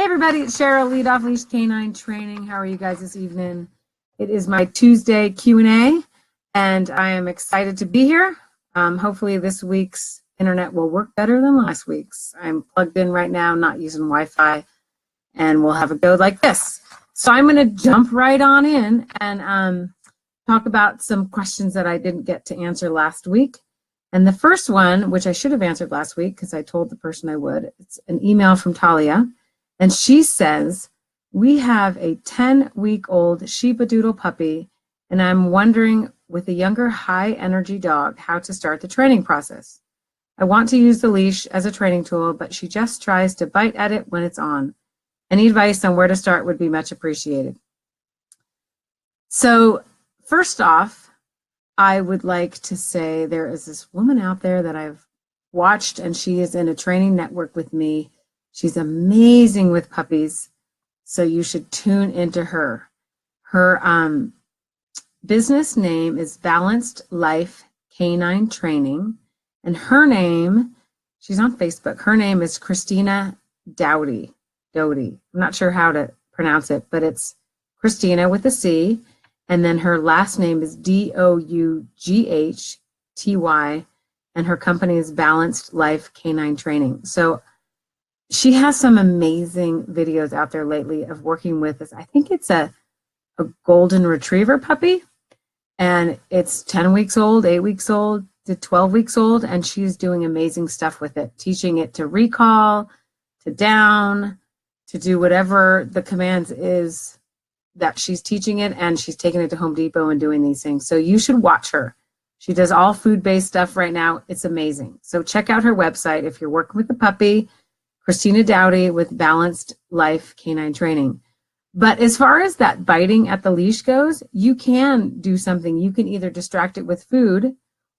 everybody, it's Cheryl, lead Off Leash K9 Training. How are you guys this evening? It is my Tuesday Q&A, and I am excited to be here. Hopefully this week's internet will work better than last week's. I'm plugged in right now, not using Wi-Fi, and we'll have a go like this. So I'm going to jump right on in and talk about some questions that I didn't get to answer last week. And the first one, which I should have answered last week because I told the person I would, it's an email from Talia. And she says, we have a 10-week-old Sheepadoodle puppy, and I'm wondering, with a younger high-energy dog, how to start the training process. I want to use the leash as a training tool, but she just tries to bite at it when it's on. Any advice on where to start would be much appreciated. So first off, I would like to say there is this woman out there that I've watched, and she is in a training network with me. She's amazing with puppies, so you should tune into her. Her business name is Balanced Life K9 Training, and her name, she's on Facebook, her name is Christina Doughty. I'm not sure how to pronounce it, but it's Christina with a C, and then her last name is Doughty, and her company is Balanced Life K9 Training. So she has some amazing videos out there lately of working with this. I think it's a golden retriever puppy, and it's 10 weeks old, 8 weeks old to 12 weeks old, and she's doing amazing stuff with it, teaching it to recall, to down, to do whatever the commands is that she's teaching it, and she's taking it to Home Depot and doing these things. So you should watch her. She does all food-based stuff right now. It's amazing. So check out her website if you're working with a puppy, Christina Doughty with Balanced Life K9 Training. But as far as that biting at the leash goes, you can do something. You can either distract it with food,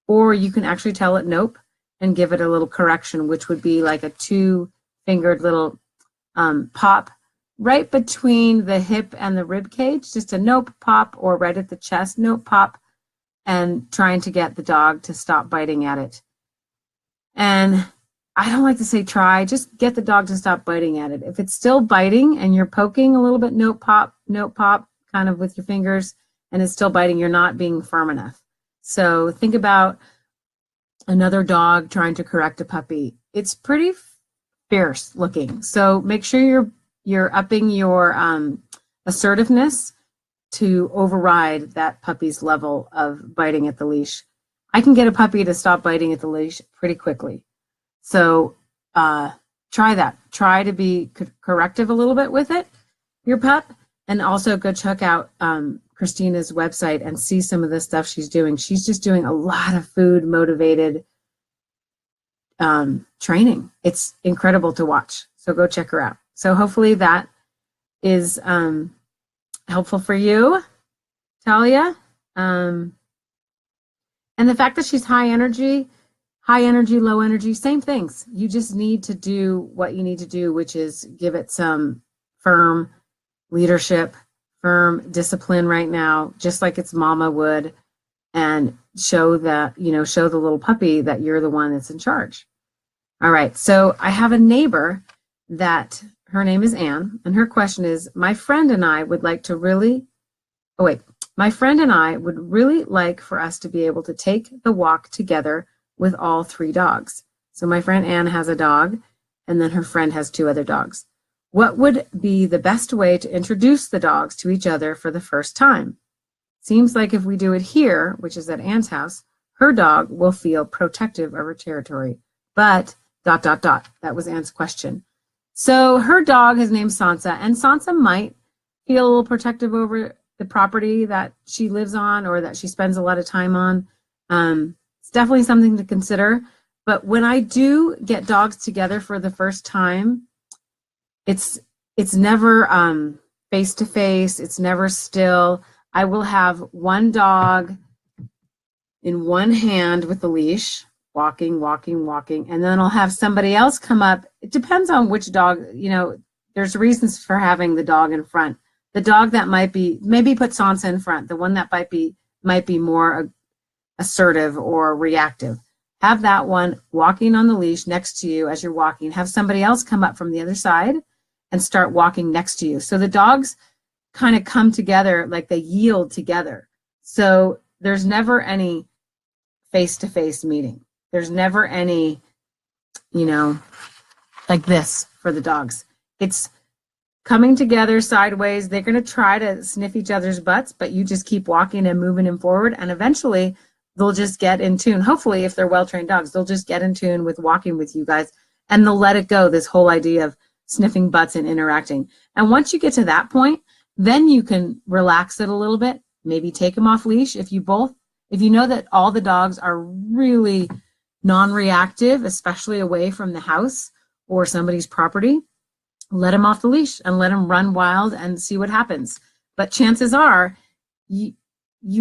or you can actually tell it nope and give it a little correction, which would be like a 2-fingered little pop right between the hip and the rib cage, just a nope pop, or right at the chest, nope pop, and trying to get the dog to stop biting at it. And I don't like to say try, just get the dog to stop biting at it. If it's still biting and you're poking a little bit, nope pop, kind of with your fingers, and it's still biting, you're not being firm enough. So think about another dog trying to correct a puppy. It's pretty fierce looking. So make sure you're upping your assertiveness to override that puppy's level of biting at the leash. I can get a puppy to stop biting at the leash pretty quickly. So try that. Try to be corrective a little bit with it, your pup, and also go check out Christina's website and see some of the stuff she's doing. She's just doing a lot of food-motivated training. It's incredible to watch. So go check her out. So hopefully that is helpful for you, Talia. And the fact that she's high energy, low energy, same things. You just need to do what you need to do, which is give it some firm leadership, firm discipline right now, just like its mama would, and show that, show the little puppy that you're the one that's in charge. All right, so I have a neighbor that her name is Anne, and her question is, my friend and I would really like for us to be able to take the walk together with all 3 dogs. So my friend Anne has a dog, and then her friend has 2 other dogs. What would be the best way to introduce the dogs to each other for the first time? Seems like if we do it here, which is at Anne's house, her dog will feel protective of her territory. But ... That was Anne's question. So her dog is named Sansa, and Sansa might feel a little protective over the property that she lives on or that she spends a lot of time on. It's definitely something to consider. But when I do get dogs together for the first time, it's never face to face. It's never still. I will have one dog in one hand with the leash, walking, and then I'll have somebody else come up. It depends on which dog, there's reasons for having the dog in front. The dog that maybe put Sansa in front, the one that might be more assertive or reactive. Have that one walking on the leash next to you as you're walking. Have somebody else come up from the other side and start walking next to you. So the dogs kind of come together, like they yield together. So there's never any face-to-face meeting. There's never any, you know, like this for the dogs. It's coming together sideways. They're going to try to sniff each other's butts, but you just keep walking and moving them forward, and eventually they'll just get in tune. Hopefully, if they're well-trained dogs, they'll just get in tune with walking with you guys, and they'll let it go, this whole idea of sniffing butts and interacting. And once you get to that point, then you can relax it a little bit, maybe take them off leash. If you know that all the dogs are really non-reactive, especially away from the house or somebody's property, let them off the leash and let them run wild and see what happens. But chances are you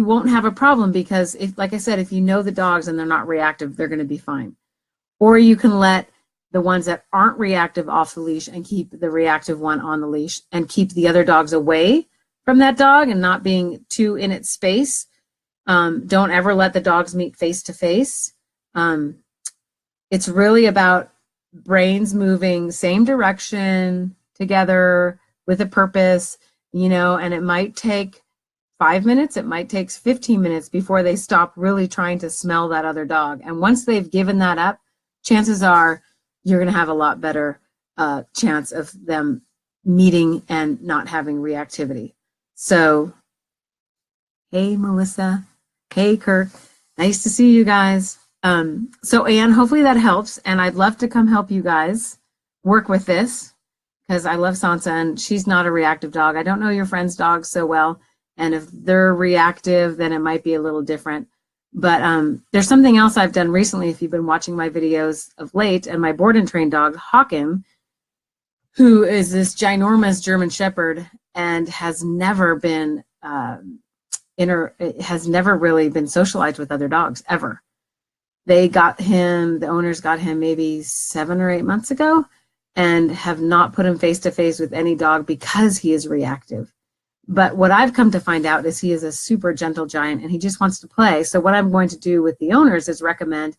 won't have a problem, because if, like I said, if you know the dogs and they're not reactive, they're going to be fine. Or you can let the ones that aren't reactive off the leash and keep the reactive one on the leash and keep the other dogs away from that dog and not being too in its space. Don't ever let the dogs meet face to face. It's really about brains moving same direction together with a purpose, you know, and it might take 5 minutes, it might take 15 minutes before they stop really trying to smell that other dog. And once they've given that up, chances are you're going to have a lot better chance of them meeting and not having reactivity. So, hey, Melissa. Hey, Kirk. Nice to see you guys. So, Anne, hopefully that helps. And I'd love to come help you guys work with this, because I love Sansa and she's not a reactive dog. I don't know your friend's dogs so well. And if they're reactive, then it might be a little different. But there's something else I've done recently, if you've been watching my videos of late, and my board and trained dog, Hawken, who is this ginormous German Shepherd and has never been has never really been socialized with other dogs ever. They got him, the owners got him maybe 7 or 8 months ago, and have not put him face to face with any dog because he is reactive. But what I've come to find out is he is a super gentle giant and he just wants to play. So what I'm going to do with the owners is recommend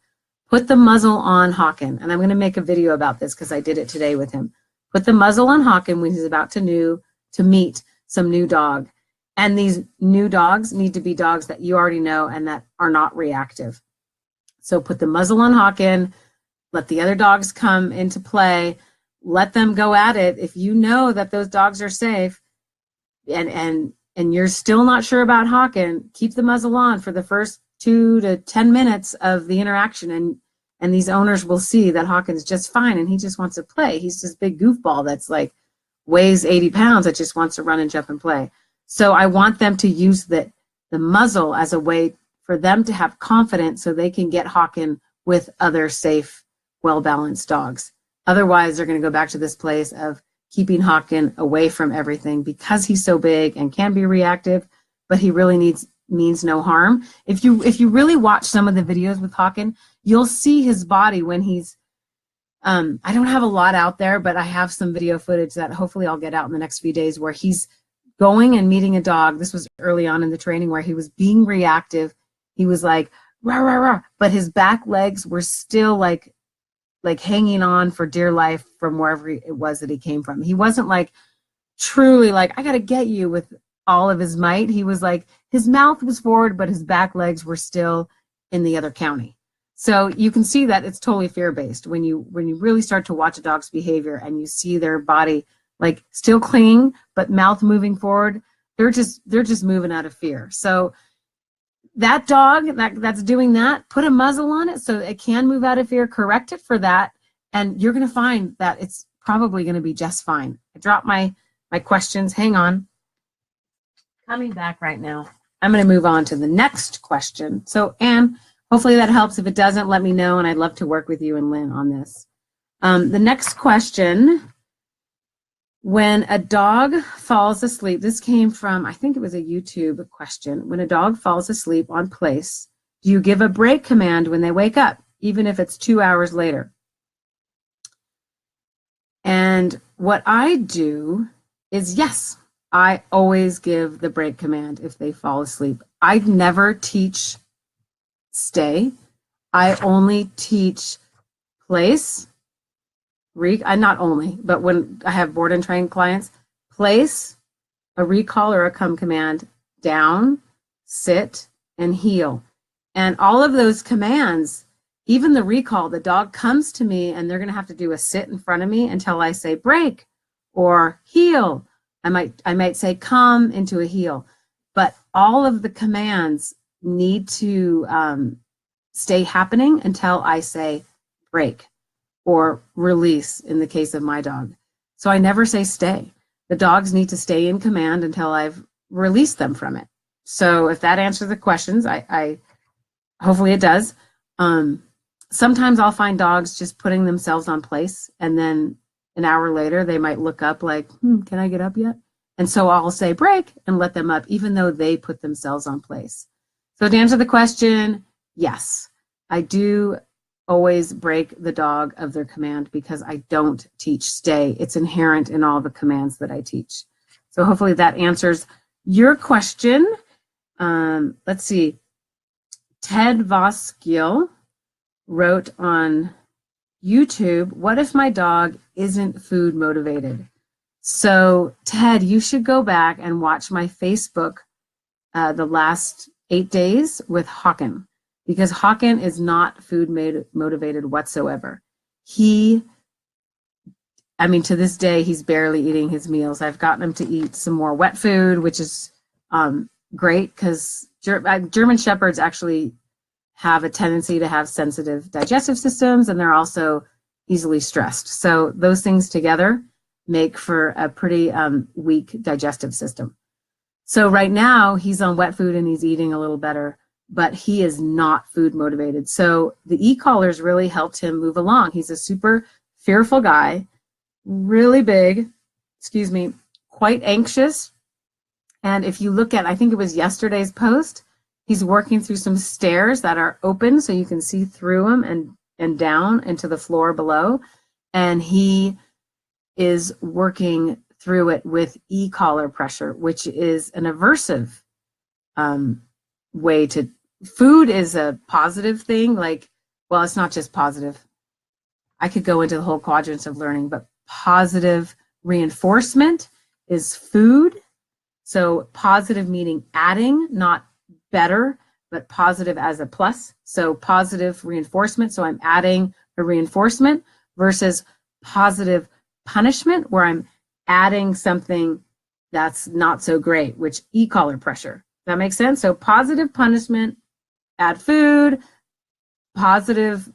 put the muzzle on Hawken. And I'm going to make a video about this because I did it today with him. Put the muzzle on Hawken when he's about to meet some new dog. And these new dogs need to be dogs that you already know and that are not reactive. So put the muzzle on Hawken, let the other dogs come into play, let them go at it. If you know that those dogs are safe, and you're still not sure about Hawken, keep the muzzle on for the first 2 to 10 minutes of the interaction, and these owners will see that Hawken's just fine and he just wants to play. He's this big goofball that's like weighs 80 pounds that just wants to run and jump and play. So I want them to use the muzzle as a way for them to have confidence so they can get Hawken with other safe, well-balanced dogs. Otherwise, they're going to go back to this place of keeping Hawken away from everything because he's so big and can be reactive, but he really means no harm. If you really watch some of the videos with Hawken, you'll see his body when he's, I don't have a lot out there, but I have some video footage that hopefully I'll get out in the next few days where he's going and meeting a dog. This was early on in the training where he was being reactive. He was like, rah, rah, rah, but his back legs were still like hanging on for dear life from wherever it was that he came from. He wasn't like truly like, I got to get you with all of his might. He was like, his mouth was forward, but his back legs were still in the other county. So you can see that it's totally fear-based when you really start to watch a dog's behavior and you see their body like still clinging, but mouth moving forward. They're just moving out of fear. So that dog that's doing that, put a muzzle on it so it can move out of fear, correct it for that, and you're going to find that it's probably going to be just fine. I dropped my questions. Hang on. Coming back right now. I'm going to move on to the next question. So, Anne, hopefully that helps. If it doesn't, let me know, and I'd love to work with you and Lynn on this. The next question, when a dog falls asleep, this came from, I think it was a YouTube question. When a dog falls asleep on place, do you give a break command when they wake up, even if it's 2 hours later? And what I do is, yes, I always give the break command if they fall asleep. I never teach stay. I only teach place, not only, but when I have board and train clients, place a recall or a come command down, sit, and heel. And all of those commands, even the recall, the dog comes to me and they're going to have to do a sit in front of me until I say break or heel. I might say come into a heel, but all of the commands need to stay happening until I say break or release in the case of my dog. So I never say stay. The dogs need to stay in command until I've released them from it. So if that answers the questions, I hopefully it does. Sometimes I'll find dogs just putting themselves on place, and then an hour later they might look up like, can I get up yet? And so I'll say break and let them up, even though they put themselves on place. So to answer the question, yes, I do always break the dog of their command because I don't teach stay. It's inherent in all the commands that I teach. So hopefully that answers your question. Let's see. Ted Voskill wrote on YouTube, what if my dog isn't food motivated? So Ted, you should go back and watch my Facebook the last 8 days with Hawken, because Hawken is not food motivated whatsoever. To this day, he's barely eating his meals. I've gotten him to eat some more wet food, which is great because German Shepherds actually have a tendency to have sensitive digestive systems, and they're also easily stressed. So those things together make for a pretty weak digestive system. So right now he's on wet food and he's eating a little better, but he is not food motivated. So the e-collars really helped him move along. He's a super fearful guy, really big, quite anxious. And if you look at, I think it was yesterday's post, he's working through some stairs that are open so you can see through them and down into the floor below. And he is working through it with e-collar pressure, which is an aversive way to, food is a positive thing. Well, it's not just positive. I could go into the whole quadrants of learning, but positive reinforcement is food. So positive meaning adding, not better, but positive as a plus. So positive reinforcement. So I'm adding a reinforcement versus positive punishment where I'm adding something that's not so great, which e-collar pressure. Does that make sense? So positive punishment, add food, positive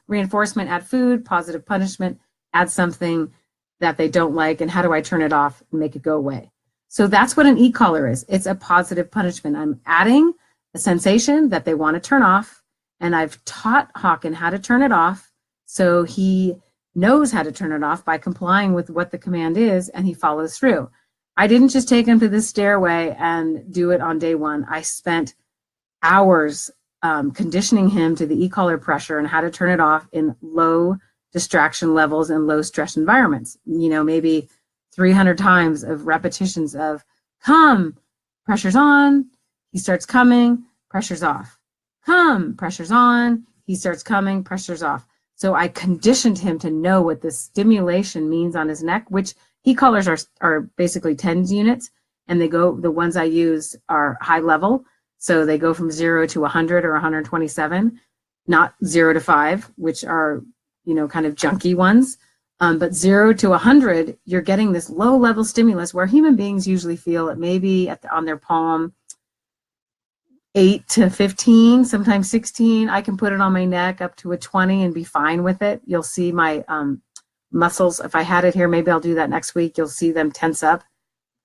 reinforcement, add food, positive punishment, add something that they don't like, and how do I turn it off and make it go away? So that's what an e-collar is. It's a positive punishment. I'm adding a sensation that they want to turn off, and I've taught Hawken how to turn it off, so he knows how to turn it off by complying with what the command is, and he follows through. I didn't just take him to this stairway and do it on day one. I spent hours conditioning him to the e-collar pressure and how to turn it off in low distraction levels and low stress environments. Maybe 300 times of repetitions of come, pressure's on, he starts coming, pressure's off. Come, pressure's on, he starts coming, pressure's off. So I conditioned him to know what the stimulation means on his neck, which e-collars are basically TENS units, and the ones I use are high level. So they go from 0 to 100 or 127, not 0 to 5, which are, kind of junky ones. But 0 to 100, you're getting this low level stimulus where human beings usually feel it maybe on their palm 8 to 15, sometimes 16. I can put it on my neck up to a 20 and be fine with it. You'll see my muscles. If I had it here, maybe I'll do that next week. You'll see them tense up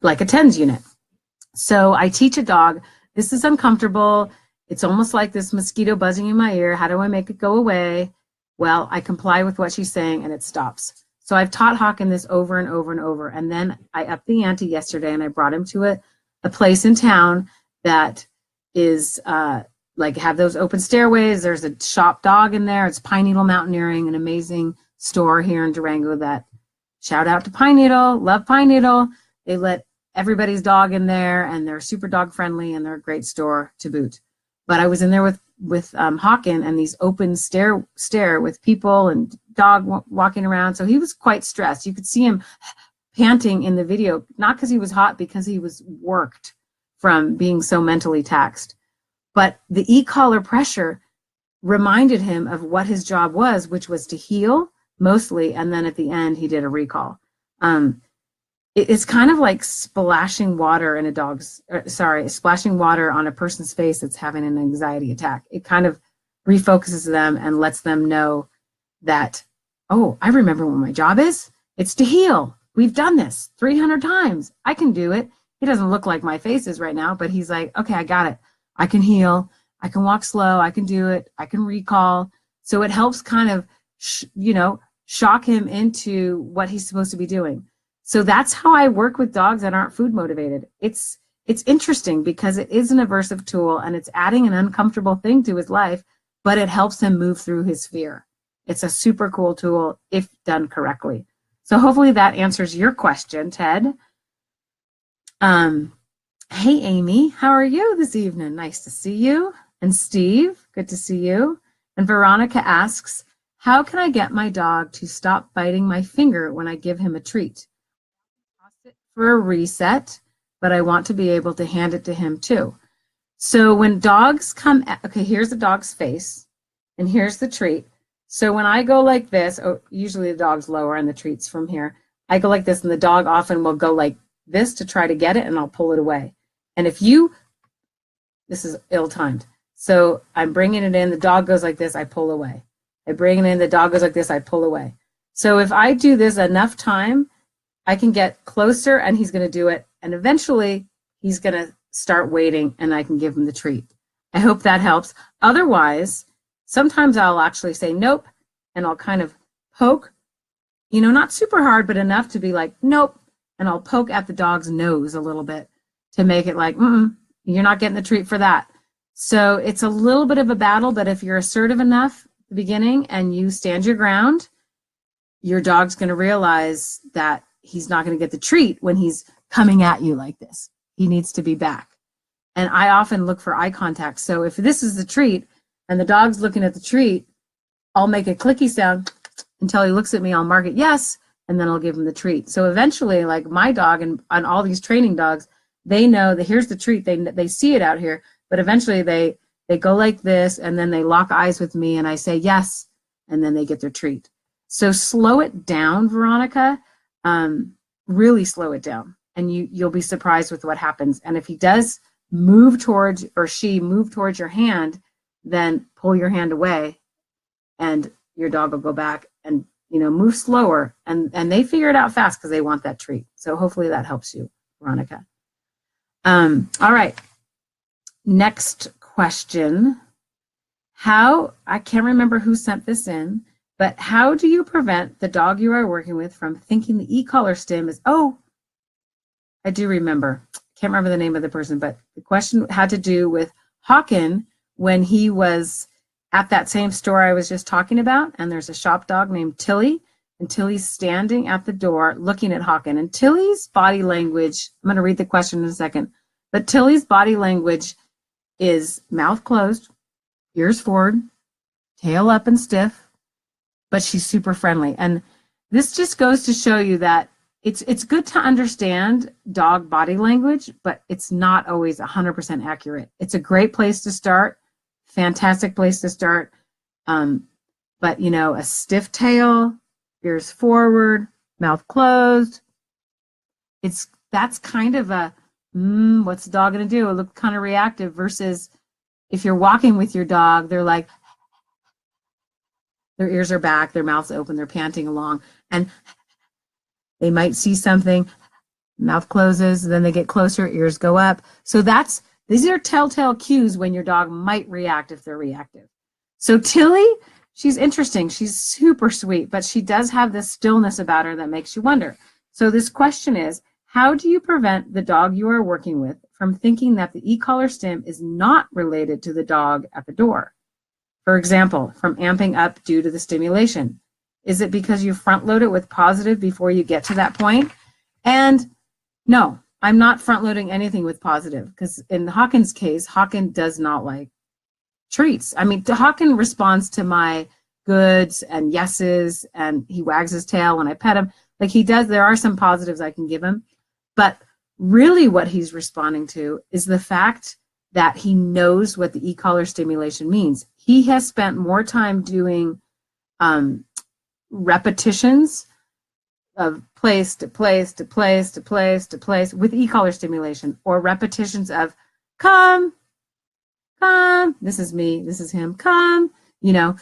like a TENS unit. So I teach a dog, this is uncomfortable. It's almost like this mosquito buzzing in my ear. How do I make it go away? Well, I comply with what she's saying and it stops. So I've taught Hawken this over and over and over. And then I upped the ante yesterday and I brought him to a place in town that is have those open stairways. There's a shop dog in there. It's Pine Needle Mountaineering, an amazing store here in Durango that, shout out to Pine Needle, love Pine Needle. They let everybody's dog in there and they're super dog friendly and they're a great store to boot. But I was in there with Hawken and these open stare with people and dog walking around. So he was quite stressed. You could see him panting in the video, not because he was hot, because he was worked from being so mentally taxed. But the e-collar pressure reminded him of what his job was, which was to heal mostly, and then at the end he did a recall. It's kind of like splashing water in splashing water on a person's face that's having an anxiety attack. It kind of refocuses them and lets them know that, oh, I remember what my job is. It's to heal. We've done this 300 times. I can do it. He doesn't look like my face is right now, but he's like, okay, I got it. I can heal. I can walk slow. I can do it. I can recall. So it helps kind of, shock him into what he's supposed to be doing. So that's how I work with dogs that aren't food motivated. It's interesting because it is an aversive tool and it's adding an uncomfortable thing to his life, but it helps him move through his fear. It's a super cool tool if done correctly. So hopefully that answers your question, Ted. Hey, Amy, how are you this evening? Nice to see you. And Steve, good to see you. And Veronica asks, how can I get my dog to stop biting my finger when I give him a treat? For a reset, but I want to be able to hand it to him too. So when dogs come, okay, here's the dog's face and here's the treat. So when I go like this, usually the dog's lower and the treat's from here. I go like this and the dog often will go like this to try to get it and I'll pull it away. And this is ill-timed. So I'm bringing it in, the dog goes like this, I pull away. I bring it in, the dog goes like this, I pull away. So if I do this enough time, I can get closer and he's going to do it. And eventually he's going to start waiting and I can give him the treat. I hope that helps. Otherwise, sometimes I'll actually say nope and I'll kind of poke, not super hard, but enough to be like, nope. And I'll poke at the dog's nose a little bit to make it like, you're not getting the treat for that. So it's a little bit of a battle, but if you're assertive enough at the beginning and you stand your ground, your dog's going to realize that he's not going to get the treat when he's coming at you like this. He needs to be back. And I often look for eye contact. So if this is the treat and the dog's looking at the treat, I'll make a clicky sound until he looks at me. I'll mark it yes, and then I'll give him the treat. So eventually, like my dog and all these training dogs, they know that here's the treat. They see it out here, but eventually they go like this and then they lock eyes with me and I say yes, and then they get their treat. So slow it down, Veronica. Really slow it down and you'll be surprised with what happens. And if he does move towards or she move towards your hand, then pull your hand away and your dog will go back and move slower and they figure it out fast because they want that treat. So hopefully that helps you, Veronica. All right. Next question. I can't remember who sent this in, but how do you prevent the dog you are working with from thinking the e-collar stim is, I do remember. Can't remember the name of the person, but the question had to do with Hawken when he was at that same store I was just talking about, and there's a shop dog named Tilly, and Tilly's standing at the door looking at Hawken. And Tilly's body language, I'm going to read the question in a second, but Tilly's body language is mouth closed, ears forward, tail up and stiff, but she's super friendly. And this just goes to show you that it's good to understand dog body language, but it's not always 100% accurate. It's a great place to start, fantastic place to start. But a stiff tail, ears forward, mouth closed, that's kind of a what's the dog going to do? It looks kind of reactive versus if you're walking with your dog, they're like, their ears are back, their mouth's open, they're panting along, and they might see something, mouth closes, then they get closer, ears go up. So these are telltale cues when your dog might react if they're reactive. So Tilly, she's interesting. She's super sweet, but she does have this stillness about her that makes you wonder. So this question is, how do you prevent the dog you are working with from thinking that the e-collar stim is not related to the dog at the door? For example, from amping up due to the stimulation. Is it because you front load it with positive before you get to that point? And no, I'm not front loading anything with positive because in Hawken's case, Hawken does not like treats. I mean, Hawken responds to my goods and yeses, and he wags his tail when I pet him. Like he does, there are some positives I can give him, but really what he's responding to is the fact that he knows what the e-collar stimulation means. He has spent more time doing repetitions of place to place to place to place to place with e-collar stimulation, or repetitions of come, come, this is me, this is him, come, you know,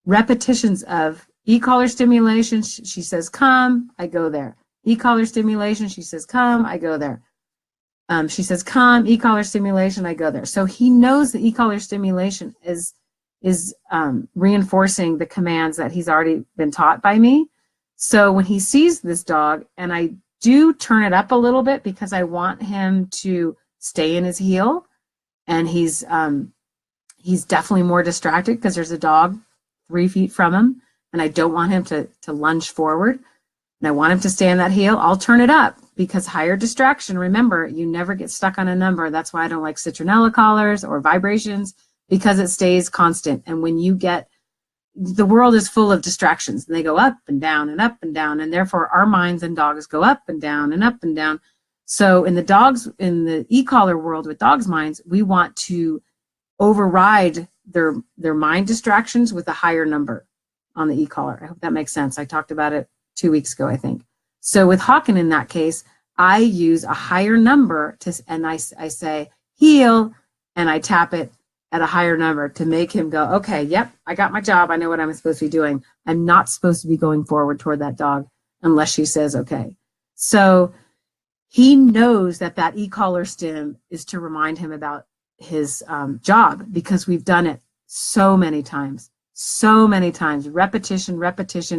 repetitions of e-collar stimulation. She says come, I go there. E-collar stimulation, she says come, I go there. She says come, e-collar stimulation, I go there. So he knows the e-collar stimulation is reinforcing the commands that he's already been taught by me. So when he sees this dog, and I do turn it up a little bit because I want him to stay in his heel, and he's definitely more distracted because there's a dog 3 feet from him, and I don't want him to lunge forward, and I want him to stay in that heel. I'll turn it up because higher distraction, remember, you never get stuck on a number. That's why I don't like citronella collars or vibrations, because it stays constant. And when you get, the world is full of distractions, and they go up and down and up and down, and therefore our minds and dogs go up and down and up and down. So in the e-collar world with dogs' minds, we want to override their mind distractions with a higher number on the e-collar. I hope that makes sense. I talked about it 2 weeks ago, I think. So with Hawken in that case, I use a higher number and I say heel, and I tap it at a higher number to make him go, okay, yep, I got my job. I know what I'm supposed to be doing. I'm not supposed to be going forward toward that dog unless she says okay. So he knows that e-collar stim is to remind him about his job, because we've done it so many times, repetition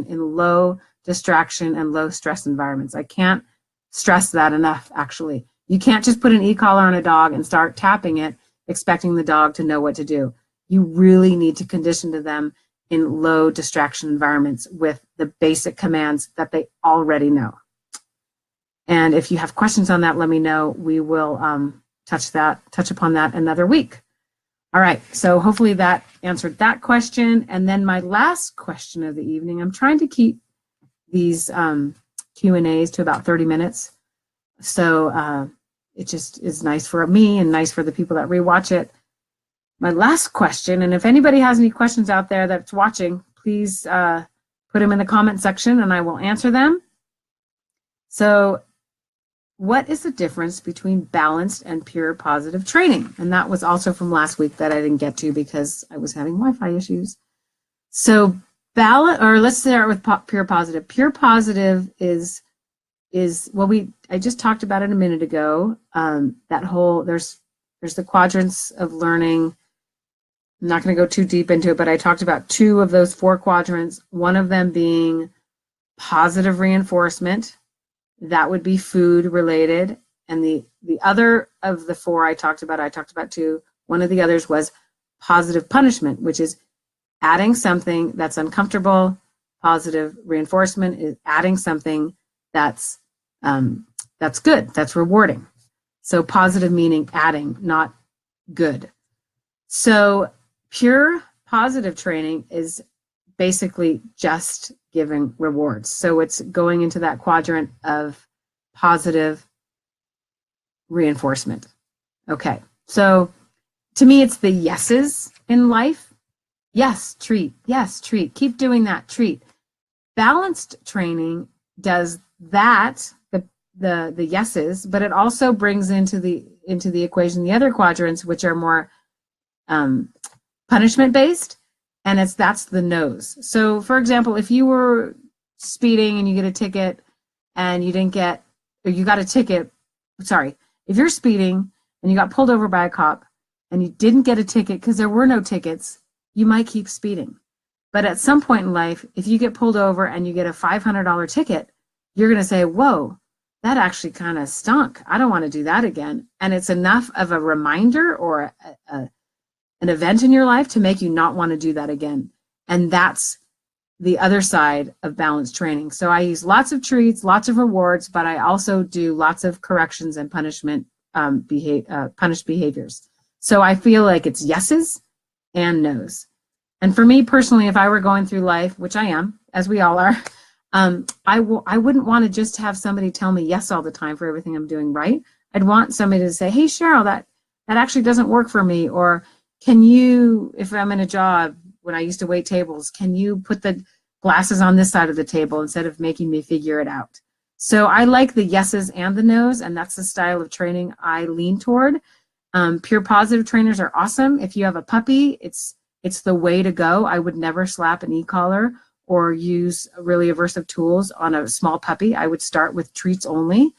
in low distraction and low stress environments. I can't stress that enough, actually. You can't just put an e-collar on a dog and start tapping it expecting the dog to know what to do. You really need to condition to them in low distraction environments with the basic commands that they already know. And if you have questions on that, let me know. We will touch upon that another week. All right, so hopefully that answered that question. And then my last question of the evening, I'm trying to keep these Q&As to about 30 minutes. So it just is nice for me and nice for the people that rewatch it. My last question, and if anybody has any questions out there that's watching, please put them in the comment section and I will answer them. So what is the difference between balanced and pure positive training? And that was also from last week that I didn't get to because I was having Wi-Fi issues. So let's start with pure positive. Pure positive is well, I just talked about it a minute ago. That whole, there's the quadrants of learning. I'm not going to go too deep into it, but I talked about 2 of those 4 quadrants, one of them being positive reinforcement. That would be food related. And the other of the 4 I talked about 2. One of the others was positive punishment, which is adding something that's uncomfortable. Positive reinforcement is adding something that's good, that's rewarding. So positive meaning adding, not good. So pure positive training is basically just giving rewards. So it's going into that quadrant of positive reinforcement. Okay, so to me, it's the yeses in life. Yes, treat. Yes, treat. Keep doing that, treat. Balanced training does that, the yeses, but it also brings into the equation the other quadrants, which are more punishment based, and that's the no's. So for example, if you were speeding and you get a ticket and you got a ticket, if you're speeding and you got pulled over by a cop and you didn't get a ticket because there were no tickets, you might keep speeding. But at some point in life, if you get pulled over and you get a $500 ticket, you're going to say, whoa, that actually kind of stunk. I don't want to do that again. And it's enough of a reminder or an event in your life to make you not want to do that again. And that's the other side of balanced training. So I use lots of treats, lots of rewards, but I also do lots of corrections and punishment, punished behaviors. So I feel like it's yeses and no's. And for me personally, if I were going through life, which I am, as we all are, I wouldn't want to just have somebody tell me yes all the time for everything I'm doing right. I'd want somebody to say, hey, Cheryl, that actually doesn't work for me. Or can you, if I'm in a job, when I used to wait tables, can you put the glasses on this side of the table instead of making me figure it out? So I like the yeses and the nos, and that's the style of training I lean toward. Pure positive trainers are awesome. If you have a puppy, it's the way to go. I would never slap an e-collar or use really aversive tools on a small puppy. I would start with treats only.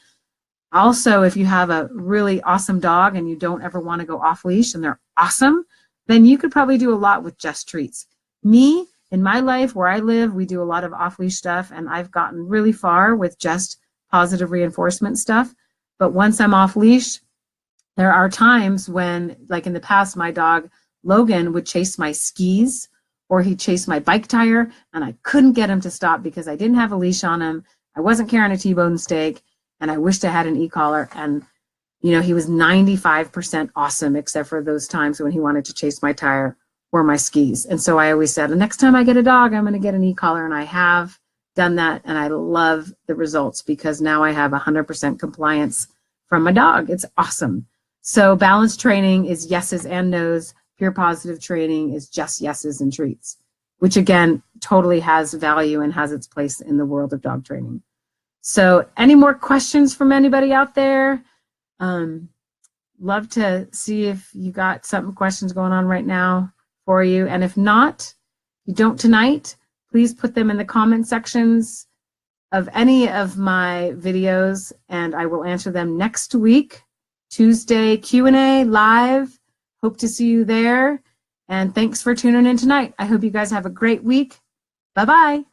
Also, if you have a really awesome dog and you don't ever want to go off leash and they're awesome, then you could probably do a lot with just treats. Me, in my life where I live, we do a lot of off leash stuff, and I've gotten really far with just positive reinforcement stuff. But once I'm off leash, there are times when, like in the past, my dog Logan would chase my skis or he'd chase my bike tire, and I couldn't get him to stop because I didn't have a leash on him. I wasn't carrying a T-bone steak, and I wished I had an e-collar. And, you know, he was 95% awesome, except for those times when he wanted to chase my tire or my skis. And so I always said, the next time I get a dog, I'm going to get an e-collar. And I have done that, and I love the results because now I have 100% compliance from my dog. It's awesome. So balanced training is yeses and nos. Pure positive training is just yeses and treats, which again, totally has value and has its place in the world of dog training. So any more questions from anybody out there? Love to see if you got some questions going on right now for you. And if not, you don't tonight, please put them in the comment sections of any of my videos, and I will answer them next week, Tuesday Q&A live. Hope to see you there. And thanks for tuning in tonight. I hope you guys have a great week. Bye-bye.